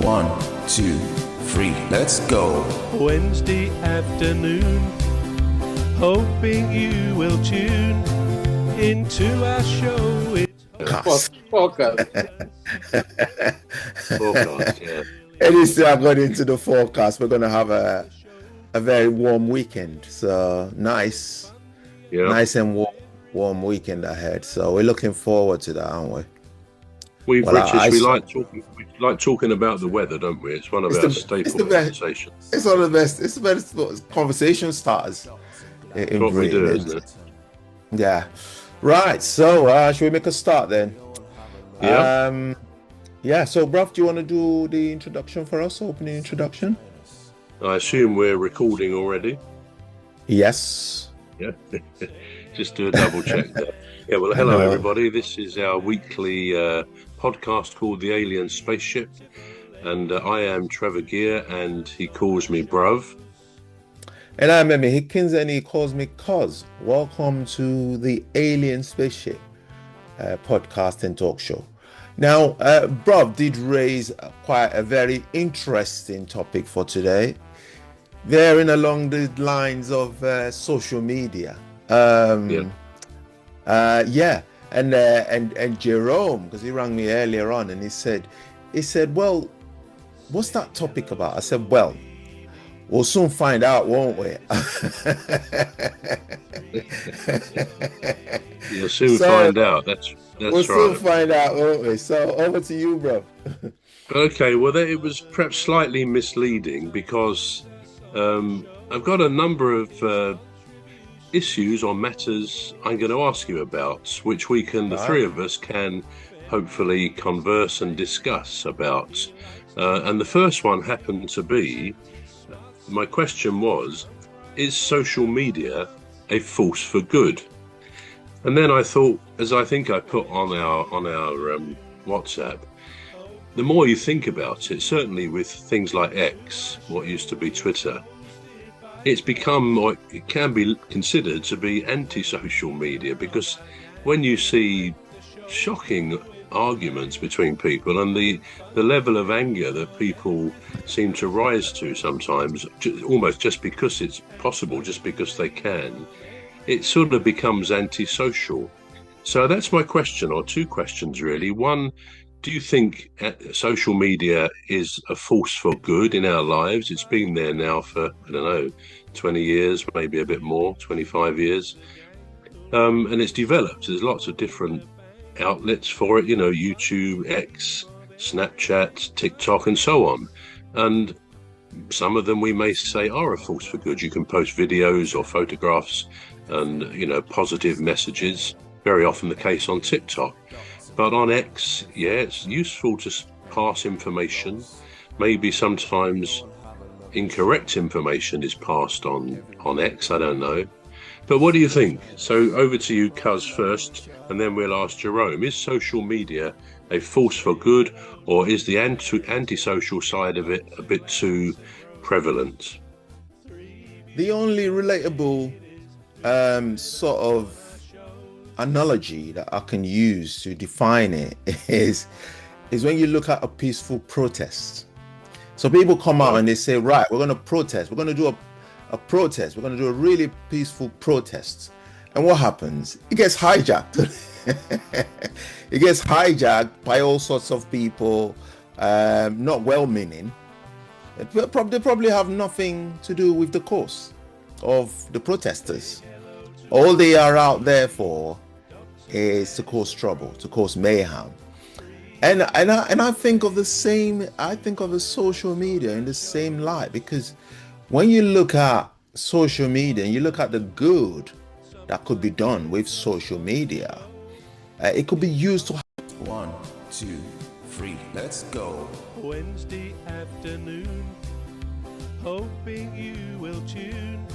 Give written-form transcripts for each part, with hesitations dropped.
1, 2, 3, let's go. Wednesday afternoon, hoping you will tune into our show. Forecast. Forecast, yeah. Anything I've got into the forecast, we're going to have a very warm weekend. So nice and warm weekend ahead. So we're looking forward to that, aren't we? We British, we like talking about the weather, don't we? It's one of our staple conversations. It's one of the best. It's the best conversation starters in what we do, Britain. isn't it? Yeah. Right. So should we make a start then? Yeah. Yeah. So, bruv, do you want to do the introduction for us? Opening introduction. I assume we're recording already. Yes. Yeah. Just do a double check there. Yeah. Well, hello everybody. This is our weekly podcast called the Alien Spaceship, and I am Trevor Gear, and he calls me bruv. And I'm Emmy Hikins, and he calls me Cuz. Welcome to the Alien Spaceship podcast and talk show. Now, bruv did raise quite a very interesting topic for today, veering along the lines of social media. And Jerome, because he rang me earlier on, and he said, well, what's that topic about? I said, well, we'll soon find out, won't we? You'll soon find out. That's we'll right. Soon find out, won't we? So over to you, bro. Okay, well, it was perhaps slightly misleading because I've got a number of issues or matters I'm going to ask you about, which the three of us can hopefully converse and discuss about. And the first one happened to be, my question was, is social media a force for good? And then I thought, as I think I put on our WhatsApp, the more you think about it, certainly with things like X, what used to be Twitter, it's become, or it can be considered to be anti-social media, because when you see shocking arguments between people and the level of anger that people seem to rise to sometimes, almost just because it's possible, just because they can, it sort of becomes antisocial. So that's my question, or two questions really. One, do you think social media is a force for good in our lives? It's been there now for, 20 years, maybe a bit more, 25 years. And it's developed. There's lots of different outlets for it, YouTube, X, Snapchat, TikTok, and so on. And some of them we may say are a force for good. You can post videos or photographs and, positive messages, very often the case on TikTok. But on X, it's useful to pass information. Maybe sometimes incorrect information is passed on X, I don't know. But what do you think? So over to you, Cuz, first, and then we'll ask Jerome. Is social media a force for good, or is the antisocial side of it a bit too prevalent? The only relatable sort of analogy that I can use to define it is when you look at a peaceful protest. So people come out and they say, right, we're going to protest. We're going to do a protest. We're going to do a really peaceful protest. And what happens? It gets hijacked. It gets hijacked by all sorts of people, not well-meaning. They probably have nothing to do with the cause of the protesters. All they are out there for is to cause trouble, to cause mayhem. And I think of the same. I think of the social media in the same light, because when you look at social media and you look at the good that could be done with social media, it could be used to 1, 2, 3, let's go. Wednesday afternoon, hoping you will tune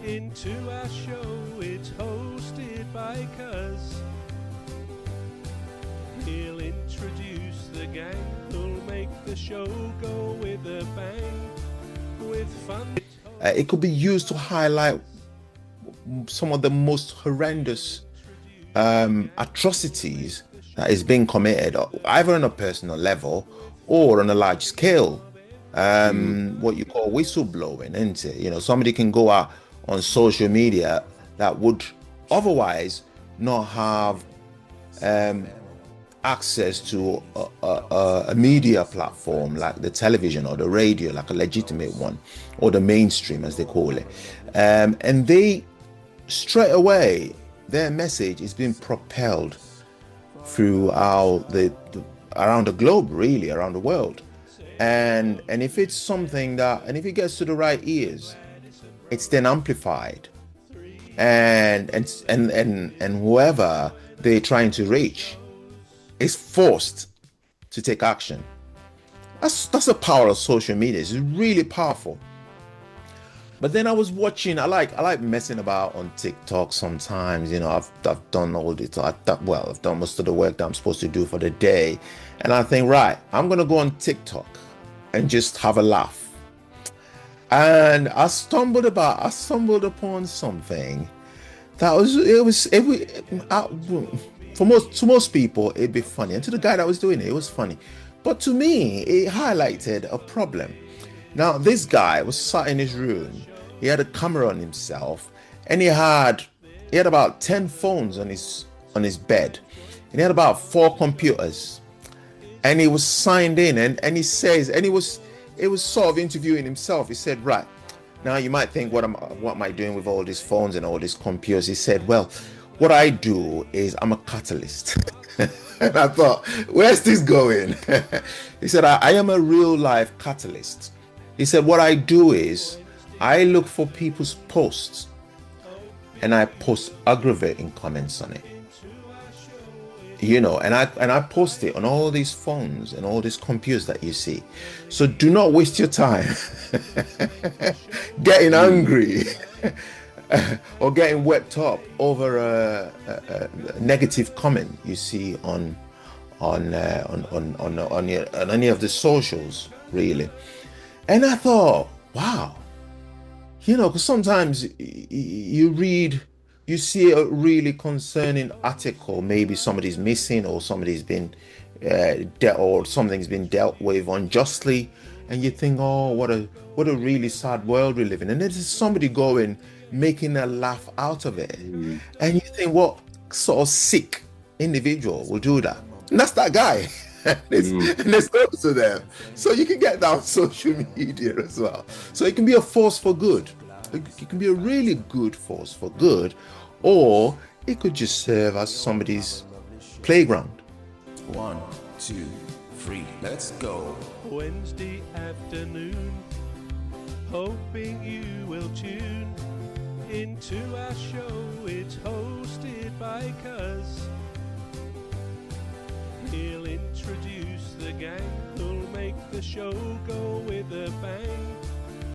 into our show. It's hosted by Cuz. He'll introduce the gang who'll make the show go with a bang, with fun. It could be used to highlight some of the most horrendous atrocities that is being committed, either on a personal level or on a large scale, what you call whistleblowing, isn't it? You know, somebody can go out on social media that would otherwise not have access to a media platform like the television or the radio, like a legitimate one, or the mainstream as they call it. And they straight away, their message is being propelled throughout around the globe, really, around the world. And if it's something that, and if it gets to the right ears, it's then amplified, and whoever they're trying to reach is forced to take action. That's the power of social media. It's really powerful. But then I was watching. I like messing about on TikTok sometimes. You know, I've done all this. I've done most of the work that I'm supposed to do for the day, and I think, right, I'm gonna go on TikTok and just have a laugh. And I stumbled upon something that to most people it'd be funny, and to the guy that was doing it, it was funny. But to me, it highlighted a problem. Now, this guy was sat in his room. He had a camera on himself, and he had about 10 phones on his bed, and he had about 4 computers, and he was signed in, and he says, and it was sort of interviewing himself. He said, right, now you might think, what am I doing with all these phones and all these computers? He said, well, what I do is I'm a catalyst. And I thought, where's this going? He said, I am a real life catalyst. He said, what I do is I look for people's posts and I post aggravating comments on it. You know, and I post it on all these phones and all these computers that you see. So do not waste your time getting angry or getting whipped up over a negative comment you see on any of the socials, really. And I thought, wow, you know, because sometimes you see a really concerning article, maybe somebody's missing or somebody's been or something's been dealt with unjustly, and you think, oh, what a really sad world we live in. And there's somebody making a laugh out of it. And you think, what sort of sick individual will do that? And that's that guy. And there's loads of them. So you can get that on social media as well. So it can be a force for good. It can be a really good force for good, or it could just serve as somebody's playground. 1, 2, 3, let's go. Wednesday afternoon, hoping you will tune into our show. It's hosted by Cuz. He'll introduce the gang who'll make the show go with a bang.